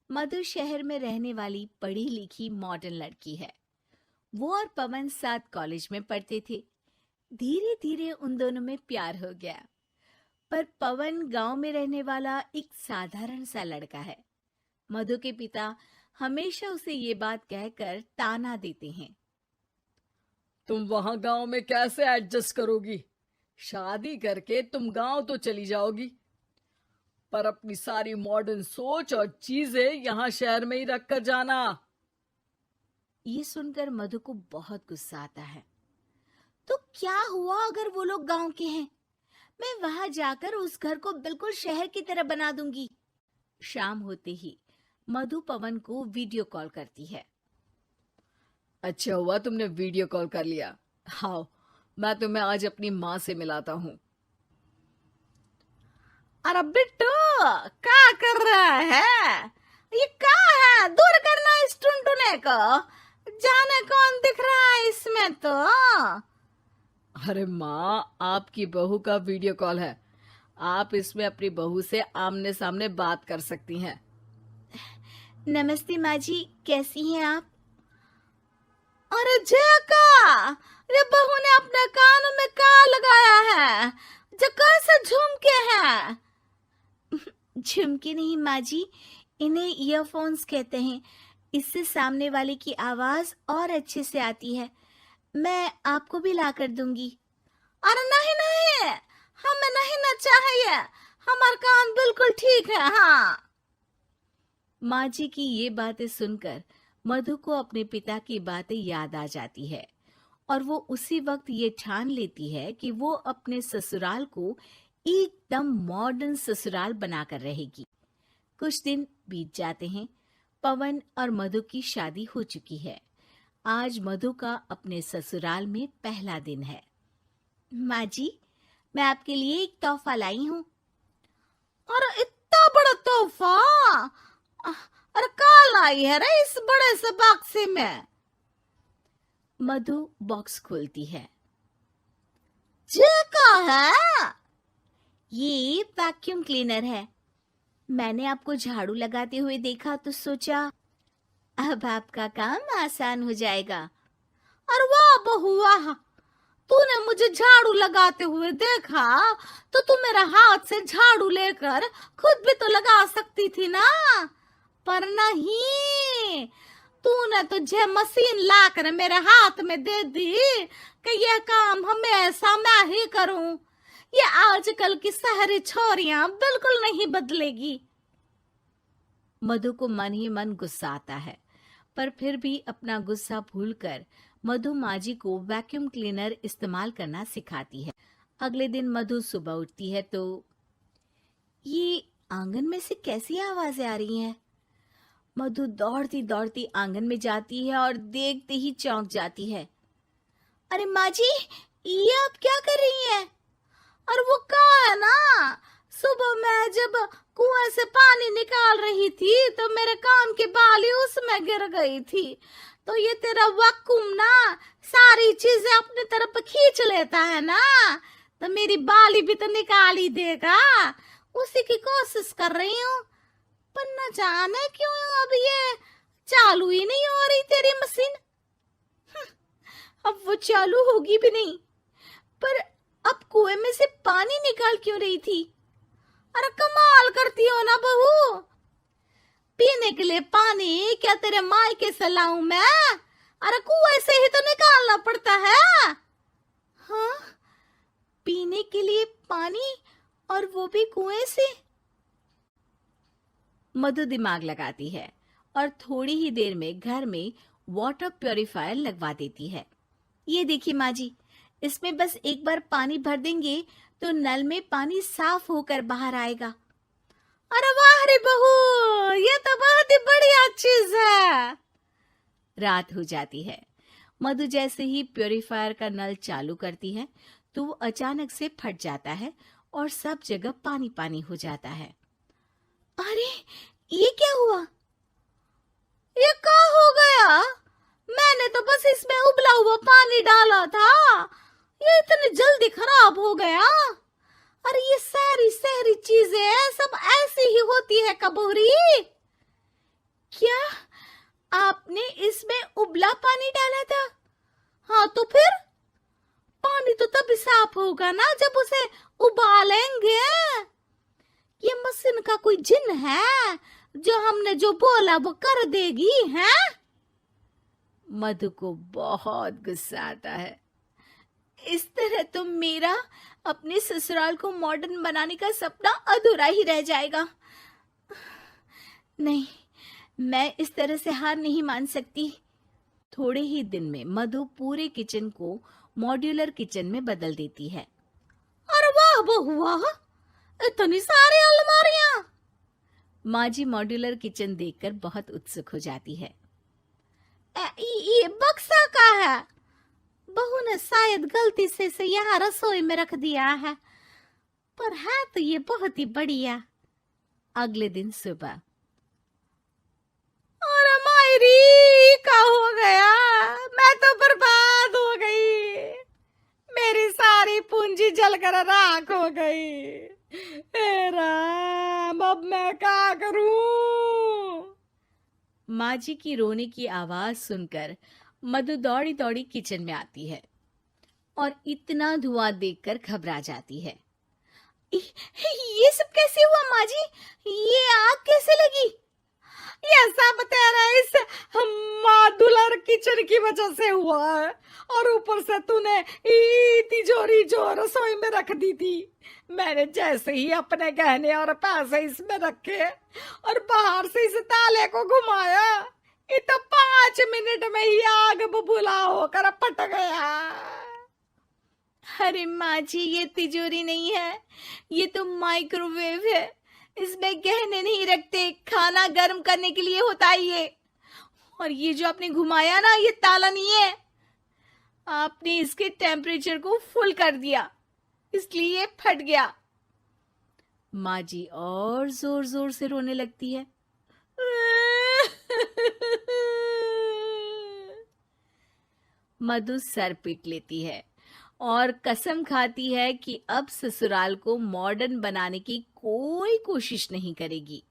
मधु शहर में रहने वाली पढ़ी लिखी मॉडर्न लड़की है। वो और पवन साथ कॉलेज में पढ़ते थे। धीरे धीरे उन दोनों में प्यार हो गया। पर पवन गांव में रहने वाला एक साधारण सा लड़का है। मधु के पिता हमेशा उसे ये बात कहकर ताना देते हैं। तुम वहां गांव में कैसे एडजस्ट करोगी? शादी करके तुम गांव तो चली जाओगी, पर अपनी सारी मॉडर्न सोच और चीजें यहाँ शहर में ही रख कर जाना। ये सुनकर मधु को बहुत गुस्सा आता है। तो क्या हुआ अगर वो लोग गांव के हैं? मैं वहां जाकर उस घर को बिल्कुल शहर की तरह बना दूंगी। शाम होते ही मधु पवन को वीडियो कॉल करती है। अच्छा हुआ तुमने वीडियो कॉल कर लिया। आओ, मैं तुम्हें आज अपनी माँ से मिलाता हूँ। अरे बिट्टू, क्या कर रहा है? ये क्या है? दूर करना इस टुनटुने को। जाने कौन दिख रहा है इसमें तो। अरे माँ, आपकी बहू का वीडियो कॉल है। आप इसमें अपनी बहू से आमने सामने बात कर सकती हैं। नमस्ते माँ जी, कैसी हैं आप? अरे जका, ये बहू ने अपने कानों में क्या लगाया है? जो कैसे झुमके हैं? झुमके नहीं माँ जी, इन्हें ईयरफोन्स कहते हैं। इससे सामने वाले की आवाज और अच्छे से आती है। मैं आपको भी ला कर दूंगी। अरे नहीं नहीं, हमें नहीं ना चाहिए। हमारा कान बिल्कुल ठीक है। हाँ। माँ जी की ये बातें सुनकर मधु को अपने पिता की बातें याद आ जाती है और वो उसी वक्त ये ठान लेती है कि वो अपने ससुराल को एकदम मॉडर्न ससुराल बनाकर रहेगी। कुछ दिन बीत जाते हैं। पवन और मधु की शादी हो चुकी है। आज मधु का अपने ससुराल में पहला दिन है। माँ जी, मैं आपके लिए एक तोहफा लाई हूँ। अरे इतना बड़ा तोहफा! अरे क्या लाई है रे इस बड़े से बक्से में? मधु बॉक्स खोलती है। ये क्या है? ये वैक्यूम क्लीनर है। मैंने आपको झाड़ू लगाते हुए देखा तो सोचा अब आपका काम आसान हो जाएगा। अरे वाह बहू वाह, तूने मुझे झाड़ू लगाते हुए देखा तो तू मेरा हाथ से झाड़ू लेकर खुद भी तो लगा सकती थी ना। पर नहीं, तूने तो जे मशीन लाकर मेरे हाथ में दे दी कि यह काम हमेशा मैं ही करूं। ये आजकल की शहरी छोरियां बिल्कुल नहीं बदलेगी। मधु को मन ही मन गुस्सा आता है, पर फिर भी अपना गुस्सा भूलकर मधु माजी को वैक्यूम क्लीनर इस्तेमाल करना सिखाती है। अगले दिन मधु सुबह उठती है तो ये आंगन में से कैसी आवाजें आ रही हैं? मधु दौड़ती दौड़ती आंगन में जाती है और देखते ही चौंक जाती है। अरे माँ जी, ये आप क्या कर रही हैं? और वो कहा है ना, सुबह मैं जब कुएं से पानी निकाल रही थी तो मेरे कान की बाली उसमें गिर गई थी। तो ये तेरा वैक्यूम ना सारी चीजें अपनी तरफ खींच लेता है ना, तो मेरी बाली भी तो निकाल ही देगा। उसी की कोशिश कर रही हूँ, पर न जाने क्यों अब ये चालू ही नहीं हो रही तेरी मशीन। अब वो चालू होगी भी नहीं। पर अब कुएं में से पानी निकाल क्यों रही थी? अरे कमाल करती हो ना बहू। पीने के लिए पानी क्या तेरे मायके से लाऊं मैं? अरे कुएं से ही तो निकालना पड़ता है। हाँ, पीने के लिए पानी, और वो भी कुएं से। मधु दिमाग लगाती है और थोड़ी ही देर में घर में वाटर प्यूरिफायर लगवा देती है। ये देखिए माँ जी, इसमें बस एक बार पानी भर देंगे तो नल में पानी साफ होकर बाहर आएगा। अरे वाह रे बहू, ये तो बहुत ही बढ़िया चीज है। रात हो जाती है। मधु जैसे ही प्यूरिफायर का नल चालू करती है तो वो अचानक से फट जाता है और सब जगह पानी पानी हो जाता है। अरे ये क्या हुआ? ये क्या हो गया? मैंने तो बस इसमें उबला हुआ पानी डाला था, ये इतनी जल्दी खराब हो गया। अरे ये सारी शहरी चीजें सब ऐसी ही होती है कबूरी। आपने इसमें उबला पानी डाला था? हाँ तो फिर पानी तो तभी साफ होगा ना जब उसे उबालेंगे। ये मशीन का कोई जिन है जो हमने जो बोला वो कर देगी है? मधु को बहुत गुस्सा आता है। इस तरह तो मेरा अपने ससुराल को मॉडर्न बनाने का सपना अधूरा ही रह जाएगा। नहीं, मैं इस तरह से हार नहीं मान सकती। थोड़े ही दिन में मधु पूरे किचन को मॉड्यूलर किचन में बदल देती है। अरे वाह बहुआ, इतनी सारी अलमारियां! माँ जी मॉड्यूलर किचन देखकर बहुत उत्सुक हो जाती है। ये बक्सा का है? बहू ने शायद गलती से इसे यहाँ रसोई में रख दिया है, पर है तो ये बहुत ही बढ़िया। अगले दिन सुबह, अरे मायरी क्या हो गया? मैं तो बर्बाद हो गई, मेरी सारी पूंजी जलकर राख हो गई। हे राम, अब मैं क्या करूं? माँ जी की रोने की आवाज सुनकर मधु दौड़ी दौड़ी किचन में आती है और इतना धुआं देखकर घबरा जाती है। ये सब कैसे हुआ माँ जी? ये आग कैसे लगी? ये सब तेरा इस मॉड्यूलर किचन की वजह से हुआ है, और ऊपर से तूने तिजोरी जो रसोई में रख दी थी, मैंने जैसे ही अपने गहने और पैसे इसमें रखे और बाहर से इस ताले को घुमाया, ये तो 5 मिनट में ही आग बबूला होकर फट गया। अरे माँ जी, ये तिजोरी नहीं है, ये तो माइक्रोवेव है। इसमें गहने नहीं रखते, खाना गर्म करने के लिए होता है ये। और ये जो आपने घुमाया ना, ये ताला नहीं है, आपने इसके टेम्परेचर को फुल कर दिया, इसलिए ये फट गया। माँ जी और जोर जोर से रोने लगती है। मधु सर पीट लेती है और कसम खाती है कि अब ससुराल को मॉडर्न बनाने की कोई कोशिश नहीं करेगी।